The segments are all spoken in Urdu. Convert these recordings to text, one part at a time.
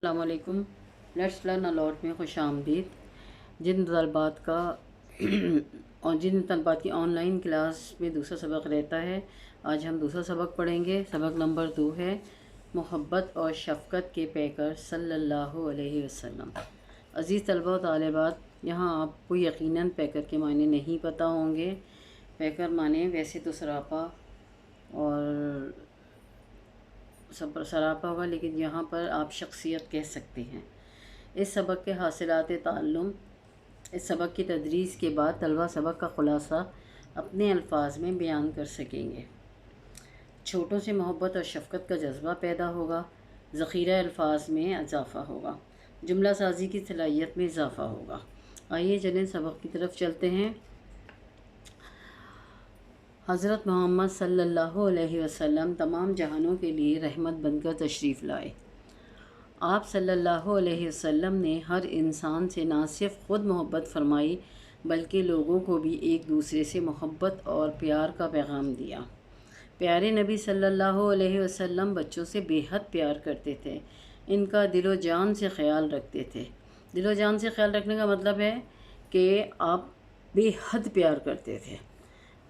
السلام علیکم۔ لیٹس لرن الاٹ میں خوش آمدید۔ جن طلبات کی آن لائن کلاس میں دوسرا سبق رہتا ہے، آج ہم دوسرا سبق پڑھیں گے۔ سبق نمبر 2 ہے محبت اور شفقت کے پیکر صلی اللہ علیہ وسلم۔ عزیز طلبہ و طالبات، یہاں آپ کو یقیناً پیکر کے معنی نہیں پتہ ہوں گے۔ پیکر معنی ویسے تو سراپا اور سراپا ہوگا، لیکن یہاں پر آپ شخصیت کہہ سکتے ہیں۔ اس سبق کے حاصلات تعلم، اس سبق کی تدریس کے بعد طلبہ سبق کا خلاصہ اپنے الفاظ میں بیان کر سکیں گے۔ چھوٹوں سے محبت اور شفقت کا جذبہ پیدا ہوگا، ذخیرہ الفاظ میں اضافہ ہوگا، جملہ سازی کی صلاحیت میں اضافہ ہوگا۔ آئیے چلیں سبق کی طرف چلتے ہیں۔ حضرت محمد صلی اللہ علیہ وسلم تمام جہانوں کے لیے رحمت بن کر تشریف لائے۔ آپ صلی اللہ علیہ وسلم نے ہر انسان سے نہ صرف خود محبت فرمائی بلکہ لوگوں کو بھی ایک دوسرے سے محبت اور پیار کا پیغام دیا۔ پیارے نبی صلی اللہ علیہ وسلم بچوں سے بے حد پیار کرتے تھے، ان کا دل و جان سے خیال رکھتے تھے۔ دل و جان سے خیال رکھنے کا مطلب ہے کہ آپ بے حد پیار کرتے تھے۔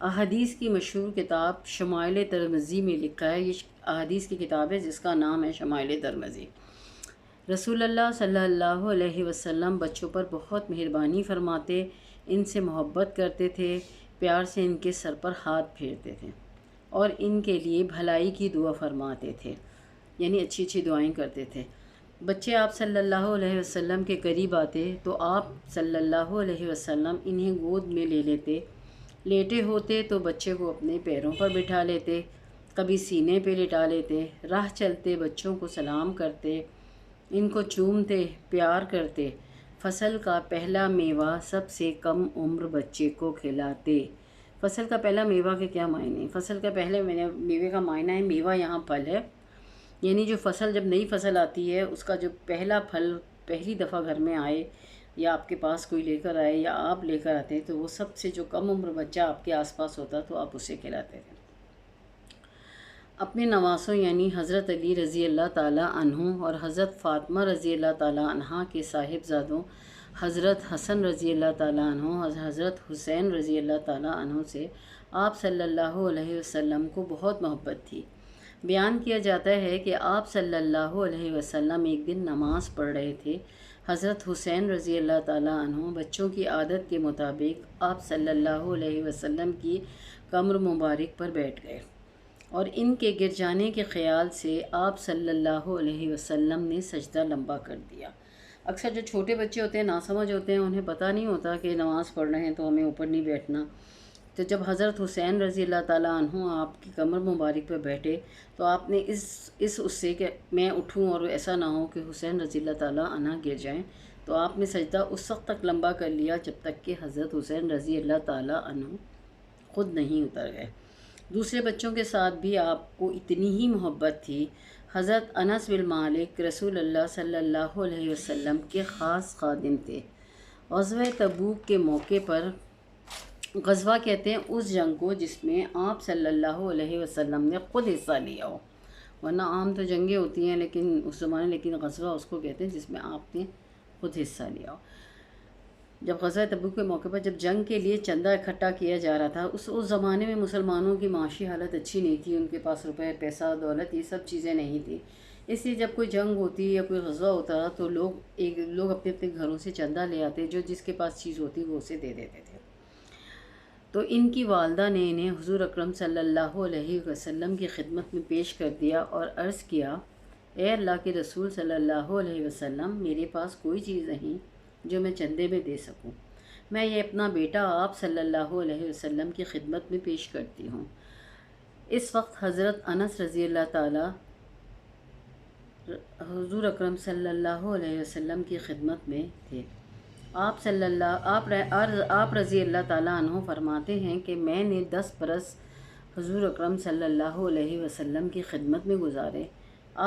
احادیث کی مشہور کتاب شمائل ترمذی میں لکھا ہے، یہ احادیث کی کتاب ہے جس کا نام ہے شمائل ترمذی۔ رسول اللہ صلی اللہ علیہ وسلم بچوں پر بہت مہربانی فرماتے، ان سے محبت کرتے تھے، پیار سے ان کے سر پر ہاتھ پھیرتے تھے اور ان کے لیے بھلائی کی دعا فرماتے تھے، یعنی اچھی اچھی دعائیں کرتے تھے۔ بچے آپ صلی اللہ علیہ وسلم کے قریب آتے تو آپ صلی اللہ علیہ وسلم انہیں گود میں لے لیتے، لیٹے ہوتے تو بچے کو اپنے پیروں پر بٹھا لیتے، کبھی سینے پہ لٹا لیتے، راہ چلتے بچوں کو سلام کرتے، ان کو چومتے، پیار کرتے، فصل کا پہلا میوہ سب سے کم عمر بچے کو کھلاتے۔ فصل کا پہلا میوہ کے کیا معنی؟ فصل کا پہلے میوے کا معنی ہے میوہ، یہاں پھل ہے، یعنی جو فصل، جب نئی فصل آتی ہے اس کا جو پہلا پھل پہلی دفعہ گھر میں آئے یا آپ کے پاس کوئی لے کر آئے یا آپ لے کر آتے تو وہ سب سے جو کم عمر بچہ آپ کے آس پاس ہوتا تو آپ اسے کھلاتے تھے۔ اپنے نواسوں یعنی حضرت علی رضی اللہ تعالیٰ عنہ اور حضرت فاطمہ رضی اللہ تعالیٰ عنہا کے صاحبزادوں حضرت حسن رضی اللہ تعالیٰ عنہ اور حضرت حسین رضی اللہ تعالیٰ عنہ سے آپ صلی اللہ علیہ وسلم کو بہت محبت تھی۔ بیان کیا جاتا ہے کہ آپ صلی اللہ علیہ وسلم ایک دن نماز پڑھ رہے تھے۔ حضرت حسین رضی اللہ تعالیٰ عنہ بچوں کی عادت کے مطابق آپ صلی اللہ علیہ وسلم کی کمر مبارک پر بیٹھ گئے اور ان کے گر جانے کے خیال سے آپ صلی اللہ علیہ وسلم نے سجدہ لمبا کر دیا۔ اکثر جو چھوٹے بچے ہوتے ہیں ناسمجھ ہوتے ہیں، انہیں پتہ نہیں ہوتا کہ نماز پڑھ رہے ہیں تو ہمیں اوپر نہیں بیٹھنا۔ تو جب حضرت حسین رضی اللہ تعالیٰ عنہ آپ کی کمر مبارک پہ بیٹھے تو آپ نے اس سے کہ میں اٹھوں اور ایسا نہ ہو کہ حسین رضی اللہ تعالیٰ عنہ گر جائیں، تو آپ نے سجدہ اس وقت تک لمبا کر لیا جب تک کہ حضرت حسین رضی اللہ تعالیٰ عنہ خود نہیں اتر گئے۔ دوسرے بچوں کے ساتھ بھی آپ کو اتنی ہی محبت تھی۔ حضرت انس بن مالک رسول اللہ صلی اللہ علیہ وسلم کے خاص خادم تھے۔ غزوہ تبوک کے موقع پر، غزوہ کہتے ہیں اس جنگ کو جس میں آپ صلی اللہ علیہ وسلم نے خود حصہ لیا ہو، ورنہ عام تو جنگیں ہوتی ہیں لیکن اس زمانے، لیکن غزوہ اس کو کہتے ہیں جس میں آپ نے خود حصہ لیا ہو۔ جب غزوہ تبوک کے موقع پر جب جنگ کے لیے چندہ اکٹھا کیا جا رہا تھا، اس زمانے میں مسلمانوں کی معاشی حالت اچھی نہیں تھی، ان کے پاس روپے، پیسہ، دولت، یہ سب چیزیں نہیں تھیں۔ اس لیے جب کوئی جنگ ہوتی یا کوئی غزوہ ہوتا تو لوگ اپنے اپنے گھروں سے چندہ لے آتے، جو جس کے پاس چیز ہوتی وہ اسے دے دیتے تھے۔ تو ان کی والدہ نے انہیں حضور اکرم صلی اللہ علیہ وسلم کی خدمت میں پیش کر دیا اور عرض کیا، اے اللہ کے رسول صلی اللہ علیہ وسلم، میرے پاس کوئی چیز نہیں جو میں چندے میں دے سکوں، میں یہ اپنا بیٹا آپ صلی اللہ علیہ وسلم کی خدمت میں پیش کرتی ہوں۔ اس وقت حضرت انس رضی اللہ تعالیٰ حضور اکرم صلی اللہ علیہ وسلم کی خدمت میں تھے۔ آپ رضی اللہ تعالیٰ عنہ فرماتے ہیں کہ میں نے 10 برس حضور اکرم صلی اللہ علیہ وسلم کی خدمت میں گزارے۔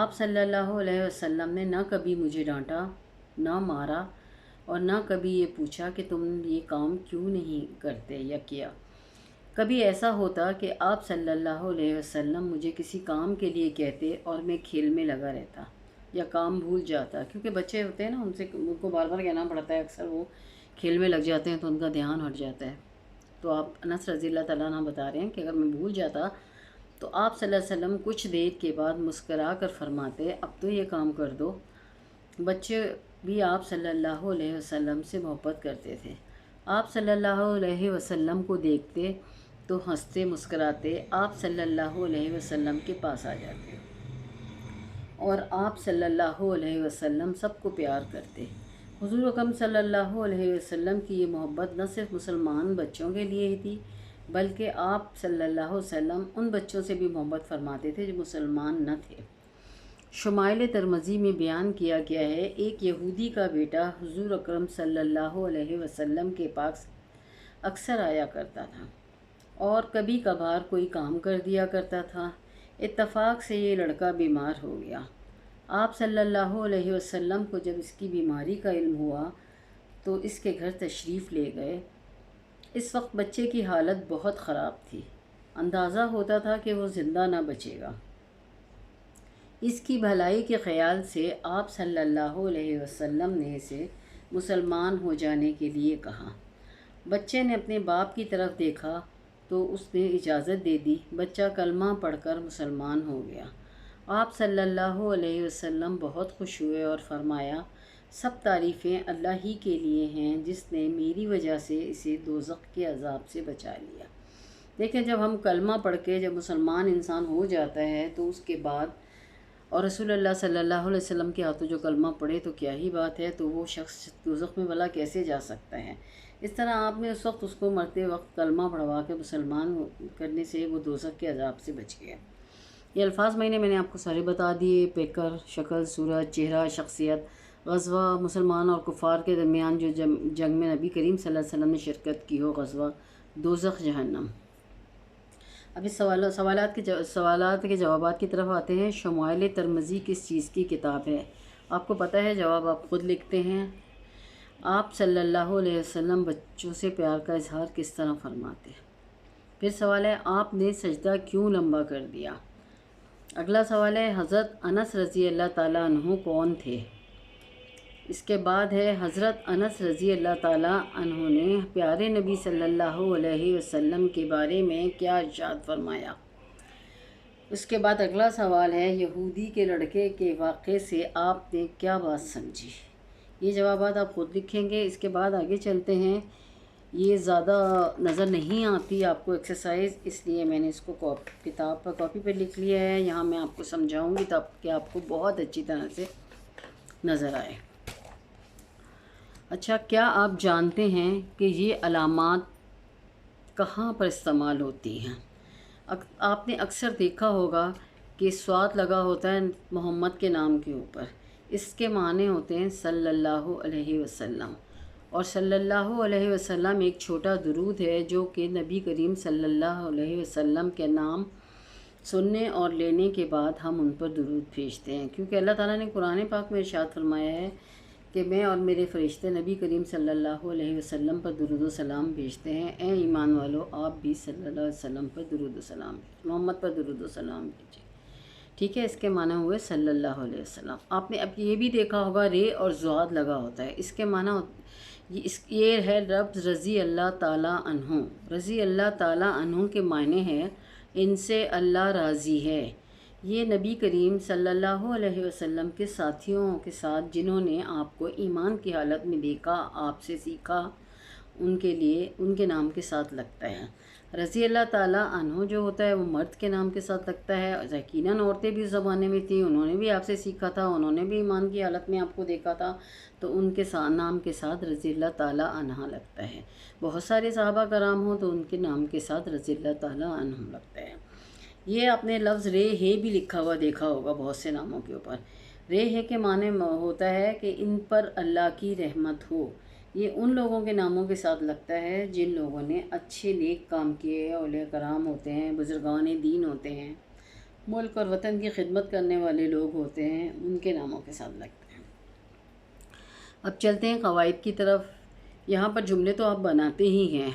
آپ صلی اللہ علیہ وسلم نے نہ کبھی مجھے ڈانٹا، نہ مارا اور نہ کبھی یہ پوچھا کہ تم یہ کام کیوں نہیں کرتے یا کیا۔ کبھی ایسا ہوتا کہ آپ صلی اللہ علیہ وسلم مجھے کسی کام کے لیے کہتے اور میں کھیل میں لگا رہتا، یا کام بھول جاتا، کیونکہ بچے ہوتے ہیں نا، ان کو بار بار کہنا پڑتا ہے، اکثر وہ کھیل میں لگ جاتے ہیں تو ان کا دھیان ہٹ جاتا ہے۔ تو آپ انس رضی اللہ تعالیٰ عنہ بتا رہے ہیں کہ اگر میں بھول جاتا تو آپ صلی اللہ علیہ وسلم کچھ دیر کے بعد مسکرا کر فرماتے اب تو یہ کام کر دو۔ بچے بھی آپ صلی اللہ علیہ وسلم سے محبت کرتے تھے۔ آپ صلی اللہ علیہ وسلم کو دیکھتے تو ہنستے مسکراتے آپ صلی اللہ علیہ وسلم کے پاس آ جاتے اور آپ صلی اللہ علیہ وسلم سب کو پیار کرتے۔ حضور اکرم صلی اللہ علیہ وسلم کی یہ محبت نہ صرف مسلمان بچوں کے لیے ہی تھی، بلکہ آپ صلی اللہ علیہ وسلم ان بچوں سے بھی محبت فرماتے تھے جو مسلمان نہ تھے۔ شمائل ترمذی میں بیان کیا گیا ہے، ایک یہودی کا بیٹا حضور اکرم صلی اللہ علیہ وسلم کے پاس اکثر آیا کرتا تھا اور کبھی کبھار کوئی کام کر دیا کرتا تھا۔ اتفاق سے یہ لڑکا بیمار ہو گیا۔ آپ صلی اللہ علیہ وسلم کو جب اس کی بیماری کا علم ہوا تو اس کے گھر تشریف لے گئے۔ اس وقت بچے کی حالت بہت خراب تھی، اندازہ ہوتا تھا کہ وہ زندہ نہ بچے گا۔ اس کی بھلائی کے خیال سے آپ صلی اللہ علیہ وسلم نے اسے مسلمان ہو جانے کے لیے کہا۔ بچے نے اپنے باپ کی طرف دیکھا تو اس نے اجازت دے دی۔ بچہ کلمہ پڑھ کر مسلمان ہو گیا۔ آپ صلی اللہ علیہ وسلم بہت خوش ہوئے اور فرمایا، سب تعریفیں اللہ ہی کے لیے ہیں جس نے میری وجہ سے اسے دوزخ کے عذاب سے بچا لیا۔ دیکھیں، جب ہم کلمہ پڑھ کے جب مسلمان انسان ہو جاتا ہے تو اس کے بعد اور رسول اللہ صلی اللہ علیہ وسلم کے ہاتھوں جو کلمہ پڑھے تو کیا ہی بات ہے، تو وہ شخص دوزخ میں بھلا کیسے جا سکتا ہے۔ اس طرح آپ نے اس وقت اس کو مرتے وقت کلمہ پڑھوا کے مسلمان کرنے سے وہ دوزخ کے عذاب سے بچ گیا۔ یہ الفاظ میں نے آپ کو سارے بتا دیے، پیکر، شکل، صورت، چہرہ، شخصیت، غزوہ، مسلمان اور کفار کے درمیان جو جنگ میں نبی کریم صلی اللہ علیہ وسلم نے شرکت کی ہو، غزوہ، دوزخ، جہنم۔ اب اس سوالات کے جوابات کی طرف آتے ہیں۔ شمائل ترمذی کس چیز کی کتاب ہے؟ آپ کو پتہ ہے، جواب آپ خود لکھتے ہیں۔ آپ صلی اللہ علیہ وسلم بچوں سے پیار کا اظہار کس طرح فرماتے؟ پھر سوال ہے، آپ نے سجدہ کیوں لمبا کر دیا؟ اگلا سوال ہے، حضرت انس رضی اللہ تعالیٰ عنہ کون تھے؟ اس کے بعد ہے، حضرت انس رضی اللہ تعالیٰ عنہ نے پیارے نبی صلی اللہ علیہ وسلم کے بارے میں کیا ارشاد فرمایا؟ اس کے بعد اگلا سوال ہے، یہودی کے لڑکے کے واقعے سے آپ نے کیا بات سمجھی؟ یہ جوابات آپ خود لکھیں گے۔ اس کے بعد آگے چلتے ہیں۔ یہ زیادہ نظر نہیں آتی آپ کو ایکسرسائز، اس لیے میں نے اس کو کتاب پر کاپی پر لکھ لیا ہے۔ یہاں میں آپ کو سمجھاؤں گی تاکہ آپ کو بہت اچھی طرح سے نظر آئے۔ اچھا، کیا آپ جانتے ہیں کہ یہ علامات کہاں پر استعمال ہوتی ہیں؟ آپ نے اکثر دیکھا ہوگا کہ صاد لگا ہوتا ہے محمد کے نام کے اوپر، اس کے معنی ہوتے ہیں صلی اللہ علیہ وسلم، اور صلی اللہ علیہ وسلم ایک چھوٹا درود ہے جو کہ نبی کریم صلی اللہ علیہ وسلم کے نام سننے اور لینے کے بعد ہم ان پر درود بھیجتے ہیں، کیونکہ اللہ تعالیٰ نے قرآن پاک میں ارشاد فرمایا ہے کہ میں اور میرے فرشتے نبی کریم صلی اللہ علیہ وسلم پر درود و سلام بھیجتے ہیں۔ اے ایمان والو، آپ بھی صلی اللہ علیہ وسلم پر درود و سلام بھیجیں، محمد پر درود و سلام بھیجیں۔ ٹھیک ہے، اس کے معنی ہوئے صلی اللہ علیہ وسلم۔ آپ نے اب یہ بھی دیکھا ہوگا رے اور زواد لگا ہوتا ہے، اس کے معنی یہ ہے لفظ رضی اللہ تعالیٰ عنہ۔ رضی اللہ تعالیٰ عنہ کے معنی ہے ان سے اللہ راضی ہے۔ یہ نبی کریم صلی اللہ علیہ وسلم کے ساتھیوں کے ساتھ جنہوں نے آپ کو ایمان کی حالت میں دیکھا، آپ سے سیکھا، ان کے لیے ان کے نام کے ساتھ لگتا ہے۔ رضی اللہ تعالیٰ عنہ جو ہوتا ہے وہ مرد کے نام کے ساتھ لگتا ہے۔ یقیناً عورتیں بھی اس زمانے میں تھیں، انہوں نے بھی آپ سے سیکھا تھا، انہوں نے بھی ایمان کی حالت میں آپ کو دیکھا تھا، تو ان کے نام کے ساتھ رضی اللہ تعالیٰ عنہ لگتا ہے۔ بہت سارے صحابہ کرام ہوں تو ان کے نام کے ساتھ رضی اللہ تعالیٰ عنہ لگتا ہے۔ یہ آپ نے لفظ رے ہے بھی لکھا ہوا دیکھا ہوگا بہت سے ناموں کے اوپر۔ رے ہے کے معنی ہوتا ہے کہ ان پر اللہ کی رحمت ہو۔ یہ ان لوگوں کے ناموں کے ساتھ لگتا ہے جن لوگوں نے اچھے نیک کام کیے، اولیاء کرام ہوتے ہیں، بزرگان دین ہوتے ہیں، ملک اور وطن کی خدمت کرنے والے لوگ ہوتے ہیں، ان کے ناموں کے ساتھ لگتا ہے۔ اب چلتے ہیں قواعد کی طرف۔ یہاں پر جملے تو آپ بناتے ہی ہیں،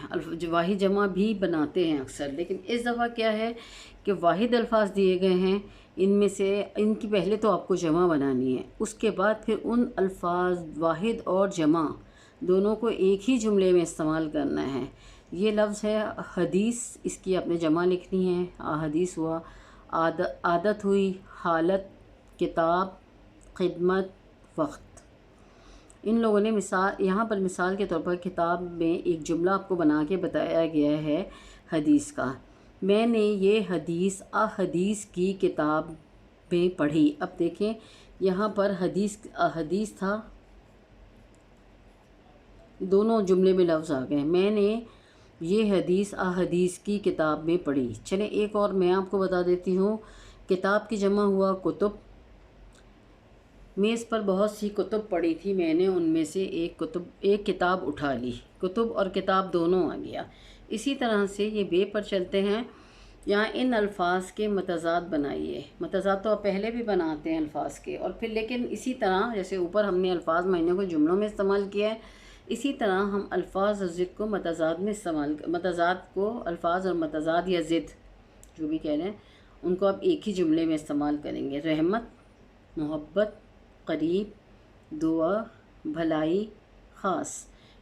واحد جمع بھی بناتے ہیں اکثر، لیکن اس دفعہ کیا ہے کہ واحد الفاظ دیے گئے ہیں ان میں سے ان کی پہلے تو آپ کو جمع بنانی ہے، اس کے بعد پھر ان الفاظ واحد اور جمع دونوں کو ایک ہی جملے میں استعمال کرنا ہے۔ یہ لفظ ہے حدیث، اس کی آپ نے جمع لکھنی ہے، احادیث ہوا، عادت ہوئی، حالت، کتاب، خدمت، وقت۔ ان لوگوں نے یہاں پر مثال کے طور پر کتاب میں ایک جملہ آپ کو بنا کے بتایا گیا ہے حدیث کا، میں نے یہ حدیث احادیث کی کتاب میں پڑھی۔ اب دیکھیں یہاں پر حدیث تھا، دونوں جملے میں لفظ آ گئے، میں نے یہ حدیث احادیث کی کتاب میں پڑھی۔ چلیں ایک اور میں آپ کو بتا دیتی ہوں، کتاب کی جمع ہوا کتب۔ میز پر بہت سی کتب پڑھی تھی، میں نے ان میں سے ایک کتاب اٹھا لی، کتب اور کتاب دونوں آ گیا۔ اسی طرح سے یہ بے پر چلتے ہیں، یہاں ان الفاظ کے متضاد بنائیے۔ متضاد تو آپ پہلے بھی بناتے ہیں الفاظ کے، اور پھر لیکن اسی طرح جیسے اوپر ہم نے الفاظ معنیوں کو جملوں میں استعمال کیا ہے، اسی طرح ہم الفاظ اور ضد کو متضاد میں متضاد کو الفاظ اور متضاد یا ضد جو بھی کہہ رہے ہیں ان کو آپ ایک ہی جملے میں استعمال کریں گے۔ رحمت، محبت، قریب، دعا، بھلائی، خاص۔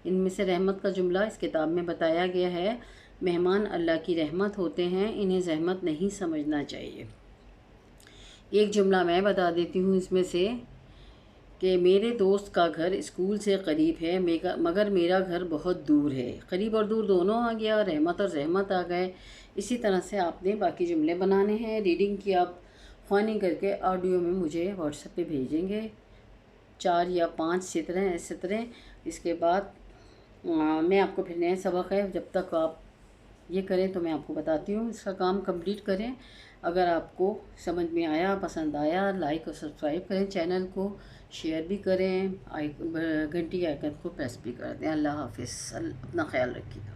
ان میں سے رحمت کا جملہ اس کتاب میں بتایا گیا ہے، مہمان اللہ کی رحمت ہوتے ہیں، انہیں زحمت نہیں سمجھنا چاہیے۔ ایک جملہ میں بتا دیتی ہوں اس میں سے کہ میرے دوست کا گھر اسکول سے قریب ہے مگر میرا گھر بہت دور ہے۔ قریب اور دور دونوں آ گیا، رحمت اور زحمت آ گئے۔ اسی طرح سے آپ نے باقی جملے بنانے ہیں۔ ریڈنگ کی آپ خوانی کر کے آڈیو میں مجھے واٹس ایپ پہ بھیجیں گے، 4 یا 5 سطریں۔ اس کے بعد میں آپ کو پھر نئے سبق ہے، جب تک آپ یہ کریں تو میں آپ کو بتاتی ہوں، اس کا کام کمپلیٹ کریں۔ اگر آپ کو سمجھ میں آیا، پسند آیا، لائک اور سبسکرائب کریں، چینل کو شیئر بھی کریں، گھنٹی آئیکن کو پریس بھی کر دیں۔ اللہ حافظ، اپنا خیال رکھیے گا۔